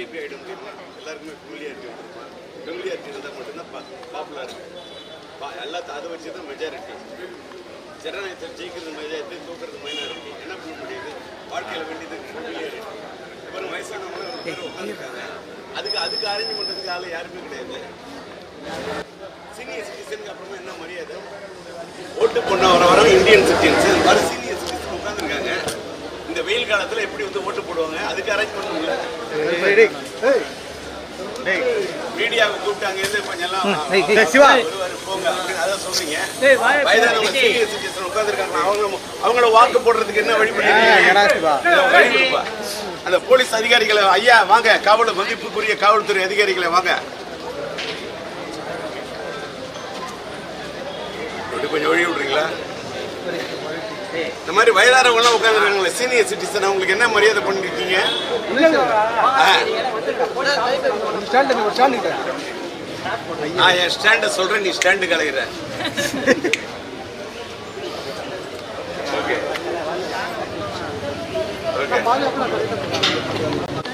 VIP ஆகிட முடியுமா? எல்லாருக்குமே ஃபெமிலியாரிட்டி வந்துருமா? ஃபெமிலியாரிட்டி இருந்தால் மட்டும்தான் பாப்புலர் எல்லாத்தையும் அதை வச்சு தான் மெஜாரிட்டி. ஜனநாயகத்தை ஜெயிக்கிறது மெஜாரிட்டி, தூக்குறது மைனாரிட்டி. என்ன பண்ண முடியுது? வாழ்க்கையில் வேண்டியது ஃபெமிலியாரிட்டி. அப்புறம் வயசானவங்க உட்காந்துருக்காங்க, அதுக்கு அரேஞ்ச் பண்ணுறதுக்கு ஆள் யாருமே கிடையாது. சீனியர் சிட்டிசனுக்கு அப்புறமா என்ன மரியாதை? ஓட்டு பண்ண வர இந்தியன் சிட்டிசன்ஸ் வர சீனியர் சிட்டிசன் உட்காந்துருக்காங்க. இந்த வெயில் காலத்தில் எப்படி வந்து ஓட்டு போடுவாங்க? அதுக்கு அரேஞ்ச் பண்ணணும்ல. மீடியாவை கூப்பிட்டாங்க, கொஞ்சம் எல்லாம் போங்க அப்படின்னு அதான் சொல்றீங்க. வயதானவங்க சீனியர் சிட்டிசன் உட்காந்துருக்காங்க, அவங்கள வாக்கு போடுறதுக்கு என்ன வழி பண்ணிருக்கீங்க? அந்த போலீஸ் அதிகாரிகளை, ஐயா வாங்க, காவல் மதிப்புக்குரிய காவல்துறை அதிகாரிகளை வாங்க, கொஞ்சம் ஒழி விடுறீங்களா? இந்த மாதிரி வயதானவங்களாம் உட்காந்துருக்காங்களே சீனியர் சிட்டிசன், அவங்களுக்கு என்ன மரியாதை பண்ணிருக்கீங்க? என் ஸ்டாண்ட சொல்றேன், நீ ஸ்டாண்டு கலைகிற.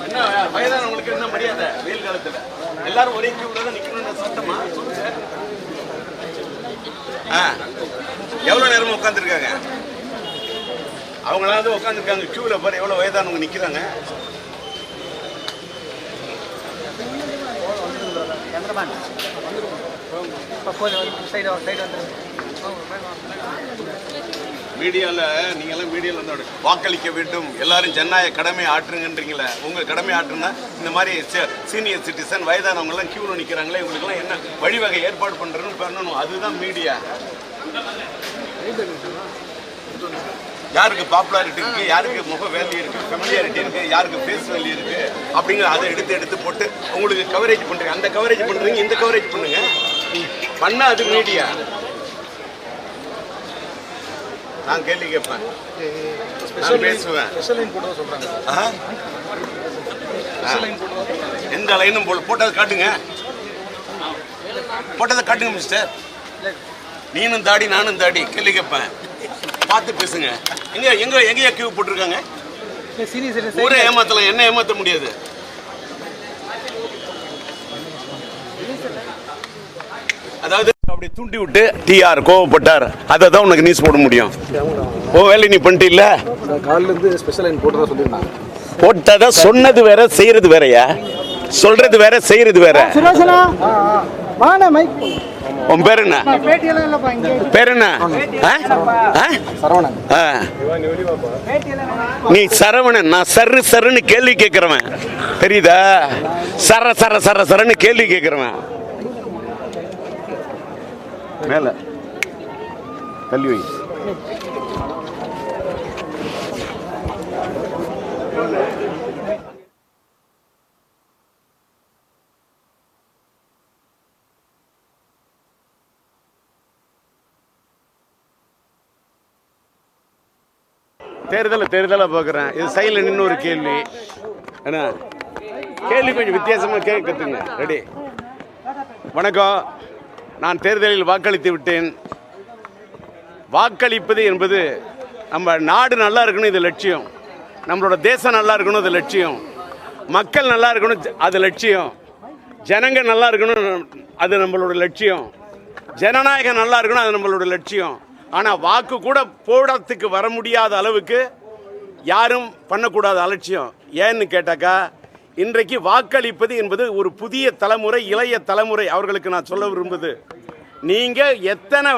என்ன வயதானவங்களுக்கு என்ன மரியாதை? வெயில் காலத்துல எல்லாரும் ஒரே கியூல தான் நிக்கணும்னு சட்டமா சொல்லுங்க. எவ்வளவு நேரமா உட்காந்துருக்காங்க? அவங்களாவது உட்காந்துருக்காங்க கியூல பாரு, எவ்வளவு வயதானவங்க நிக்கிறாங்க. மீடியால நீங்க எல்லாம் மீடியால வந்து வாக்களிக்க வேண்டும், எல்லாரும் ஜனநாயக கடமை ஆற்றுங்கன்றீங்களே. உங்க கடமை ஆற்றுனா இந்த மாதிரி சீனியர் சிட்டிசன் வயதானவங்க எல்லாம் கியூல நிக்கிறாங்களே, இவங்களுக்கு எல்லாம் என்ன வழிவகை ஏற்பாடு பண்ணணும். அதுதான் மீடியா. யாருக்கு பாப்புலாரிட்டி இருக்கு, யாருக்கு முக வேல்யூ இருக்கு, ஃபெமிலியாரிட்டி இருக்கு, யாருக்கு ஃபேஸ் வேல்யூ இருக்கு அப்படிங்கிற அதை எடுத்து போட்டு உங்களுக்கு கவரேஜ் பண்றீங்க. அந்த கவரேஜ் பண்றீங்க, இந்த கவரேஜ் பண்ணுங்க. பண்ணா அது மீடியா. நான் கேள்வி கேட்பேன், நான் பேசுவேன். எந்த லைனும் போட்டதை காட்டுங்க, மிஸ்டர். நீனும் தாடி நானும் தாடி, கேள்வி கேட்பேன், பார்த்து பேசுங்க. எங்கேயா கியூ போட்டிருக்காங்க? ஊரே ஏமாத்தலாம், என்ன ஏமாத்த முடியாது. அதாவது அப்படி தூண்டி விட்டு டிஆர் கோவப்பட்டார், அதை தான் உனக்கு நியூஸ் போட முடியும். ஓ வேலை நீ பண்ணிட்டு இல்ல, போட்டதா சொன்னது வேற, செய்யறது வேறயா? சொல்றது வேற, செய்யறது வேற. உன் பேர் என்ன? நீ சரவணன், நான் சருன்னு கேள்வி கேட்கிறவன், தெரியுதா? சரன்னு கேள்வி கேட்கிறவன். மேல தள்ளி வை. தேர்தலை பார்க்குறேன். இது சைடில் நின்று ஒரு கேள்வி என்ன கேள்வி கொஞ்சம் வித்தியாசமாக கற்றுங்க. ரெடி? வணக்கம், நான் தேர்தலில் வாக்களித்து விட்டேன். வாக்களிப்பது என்பது நம்ம நாடு நல்லா இருக்கணும், இது லட்சியம். நம்மளோட தேசம் நல்லா இருக்கணும், அது லட்சியம். மக்கள் நல்லா இருக்கணும், அது லட்சியம். ஜனங்க நல்லா இருக்கணும், அது நம்மளோட லட்சியம். ஜனநாயகம் நல்லா இருக்கணும், அது நம்மளோட லட்சியம். ஆனால் வாக்கு கூட போடத்துக்கு வர முடியாத அளவுக்கு யாரும் பண்ணக்கூடாத அலட்சியம். ஏன்னு கேட்டாக்கா, இன்றைக்கு வாக்களிப்பது என்பது ஒரு புதிய தலைமுறை, இளைய தலைமுறை, அவர்களுக்கு நான் சொல்ல விரும்புது, நீங்கள் எத்தனை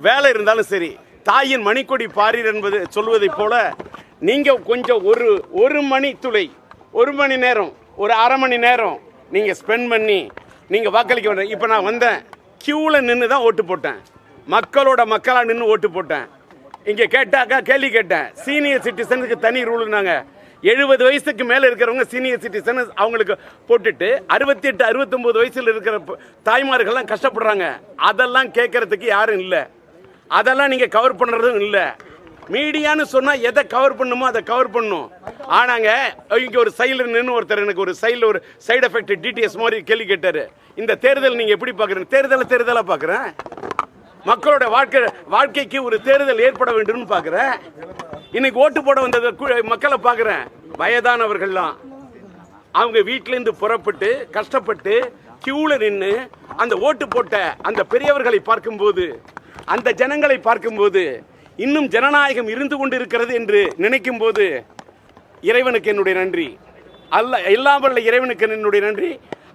வேலை இருந்தாலும் சரி, தாயின் மணிக்கொடி பாரீர் என்பது சொல்வதை போல நீங்கள் கொஞ்சம் ஒரு மணி துளை, ஒரு மணி நேரம், ஒரு அரை மணி நேரம் நீங்கள் ஸ்பெண்ட் பண்ணி நீங்கள் வாக்களிக்க வேண்டாம். இப்போ நான் வந்தேன், கியூவில் நின்று தான் ஓட்டு போட்டேன், மக்களாக நின்று ஓட்டு போட்டேன். இங்கே கேட்டாக்கா கேள்வி கேட்டேன், சீனியர் சிட்டிசனுக்கு தனி ரூலுனாங்க. 70 வயசுக்கு மேலே இருக்கிறவங்க சீனியர் சிட்டிசன், அவங்களுக்கு போட்டுட்டு 68, 69 வயசில் இருக்கிற தாய்மார்கள்லாம் கஷ்டப்படுறாங்க. அதெல்லாம் கேட்கறதுக்கு யாரும் இல்லை, அதெல்லாம் நீங்கள் கவர் பண்ணுறதும் இல்லை. மீடியான்னு சொன்னால் எதை கவர் பண்ணுமோ அதை கவர் பண்ணும். ஆனாங்க இங்கே ஒரு சைடில் நின்று ஒருத்தர் எனக்கு ஒரு சைடில் ஒரு சைடு எஃபெக்ட் டிடிஎஸ் மாதிரி கேள்வி கேட்டார். இந்த தேர்தல் நீங்கள் எப்படி பார்க்குறீங்க? தேர்தலாக பார்க்குறேன். மக்களோட வாழ்க்கைக்கு ஒரு தேர்தல் ஏற்பட வேண்டும் பார்க்குறேன். இன்னைக்கு ஓட்டு போட வந்தது மக்களை பார்க்குறேன். வயதானவர்கள்லாம் அவங்க வீட்டிலேருந்து புறப்பட்டு கஷ்டப்பட்டு கியூல நின்று அந்த ஓட்டு போட்ட அந்த பெரியவர்களை பார்க்கும்போது, அந்த ஜனங்களை பார்க்கும்போது, இன்னும் ஜனநாயகம் இருந்து கொண்டு இருக்கிறது என்று நினைக்கும் போது இறைவனுக்கு என்னுடைய நன்றி. எல்லாம் வல்ல இறைவனுக்கு என்னுடைய நன்றி,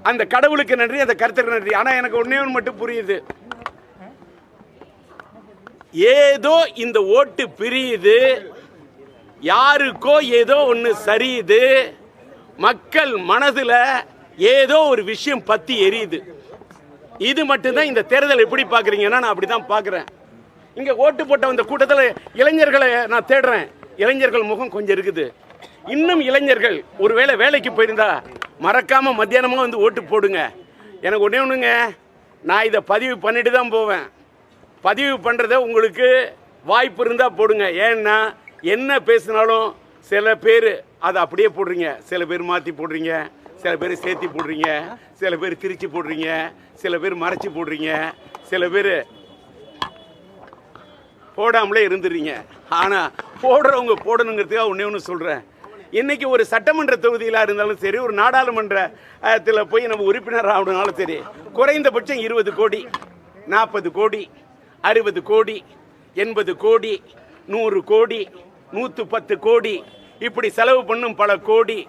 அந்த கடவுளுக்கு நன்றி, அந்த கருத்துக்கு நன்றி. ஆனால் எனக்கு ஒன்னே ஒன்று மட்டும் புரியுது, ஏதோ இந்த ஓட்டு பிரியுது, யாருக்கோ ஏதோ ஒன்று சரியுது, மக்கள் மனதில் ஏதோ ஒரு விஷயம் பத்தி எரியுது. இது மட்டும்தான் இந்த தேர்தல். எப்படி பார்க்குறீங்கன்னா நான் அப்படி தான் பார்க்குறேன். இங்கே ஓட்டு போட்ட அந்த கூட்டத்தில் இளைஞர்களை நான் தேடுறேன். இளைஞர்கள் முகம் கொஞ்சம் இருக்குது. இன்னும் இளைஞர்கள் ஒருவேளை வேலைக்கு போயிருந்தா மறக்காம மத்தியானமாக வந்து ஓட்டு போடுங்க. எனக்கு ஒன்றே ஒன்றுங்க, நான் இதை பதிவு பண்ணிட்டு தான் போவேன். பதிவு பண்ணுறத உங்களுக்கு வாய்ப்பு இருந்தால் போடுங்க. ஏன்னா என்ன பேசினாலும் சில பேர் அதை அப்படியே போடுறீங்க, சில பேர் மாற்றி போடுறீங்க, சில பேர் சேர்த்தி போடுறீங்க, சில பேர் திரிச்சு போடுறீங்க, சில பேர் மறைச்சி போடுறீங்க, சில பேர் போடாமலே இருந்துடுறீங்க. ஆனால் போடுறவங்க போடணுங்கிறதுக்காக ஒன்றே ஒன்று சொல்கிறேன். இன்றைக்கி ஒரு சட்டமன்ற தொகுதியில் இருந்தாலும் சரி, ஒரு நாடாளுமன்றத்தில் போய் நம்ம உறுப்பினர் ஆகணுனாலும் சரி, குறைந்தபட்சம் 20 கோடி, 40 கோடி, 60 கோடி, 80 கோடி, 100 கோடி, 110 கோடி, இப்படி செலவு பண்ணும் பல கோடி.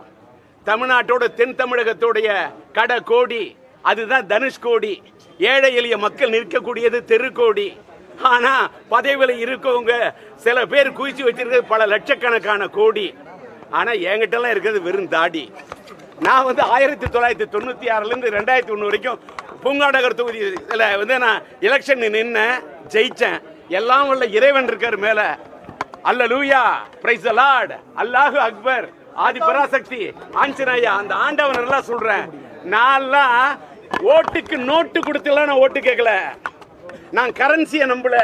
தமிழ்நாட்டோட தென் தமிழகத்தோடைய கட கோடி, அதுதான் தனுஷ்கோடி. ஏழை எளிய மக்கள் நிற்கக்கூடியது தெருக்கோடி. ஆனா பதவியில் இருக்கவங்க சில பேர் குவிச்சு வச்சிருக்கிறது பல லட்சக்கணக்கான கோடி. ஆனா என்கிட்டலாம் இருக்கிறது வெறும் தாடி. நான் 1996லேருந்து 2001 வரைக்கும் பூங்காநகர் தொகுதியில் நான் எலெக்ஷன் நின்று ஜெயிச்சேன். எல்லாம் உள்ள இறைவன் இருக்கார் மேல. அல்லேலூயா, பிரைஸ் தி லார்ட், அல்லாஹ் அக்பர், ஆதி பராசக்தி, ஆஞ்சநேயா, அந்த ஆண்டவன் எல்லாம் சொல்றேன். நான்லாம் ஓட்டுக்கு நோட்டு கொடுத்துலாம் நான் ஓட்டு கேட்கல. நான் கரன்சியை நம்பல,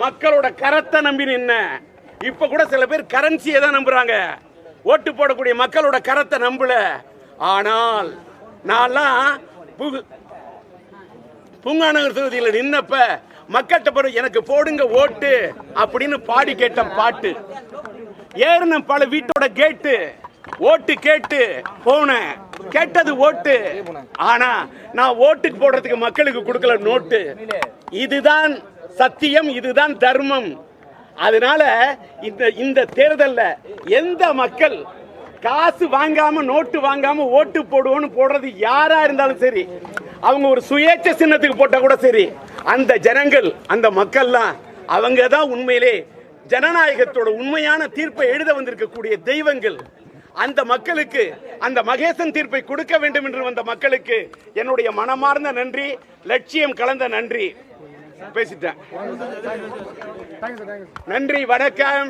மக்களோட கரத்தை நம்பி நின்ன. இப்ப கூட சில பேர் கரன்சியை தான் நம்புறாங்க, ஓட்டு போடக்கூடிய மக்களோட கரத்தை நம்பல. ஆனால் நான்லாம் பூங்காநகர் தொகுதியில் நின்னப்ப மக்கள்கிட்ட போய் எனக்கு போடுங்க ஓட்டு அப்படின்னு பாடி கேட்ட பாட்டு. ஏறின பல வீட்டோட கேட்டு ஓட்டு கேட்டு போனேன், கேட்டது ஓட்டு. ஆனா நான் ஓட்டுக்கு போடுறதுக்கு மக்களுக்கு கொடுக்கல நோட்டு. இதுதான் சத்தியம், இதுதான் தர்மம். அதனால இந்த தேர்தலில் எந்த மக்கள் காசு வாங்காம நோட்டு வாங்காம ஓட்டு போடுவோன்னு போடுறது யாரா இருந்தாலும் சரி, அவங்க ஒரு சுயேட்சை சின்னத்துக்கு போட்டா கூட சரி, அந்த ஜனங்கள் அந்த மக்கள்லாம் அவங்க தான் உண்மையிலே ஜனநாயகத்தோட உண்மையான தீர்ப்பை எழுத வந்திருக்கக்கூடிய தெய்வங்கள். அந்த மக்களுக்கு அந்த மகேசன் தீர்ப்பை கொடுக்க வேண்டும் என்று வந்த மக்களுக்கு என்னுடைய மனமார்ந்த நன்றி, லட்சியம் கலந்த நன்றி. பேசிட்டேன். நன்றி, வணக்கம்.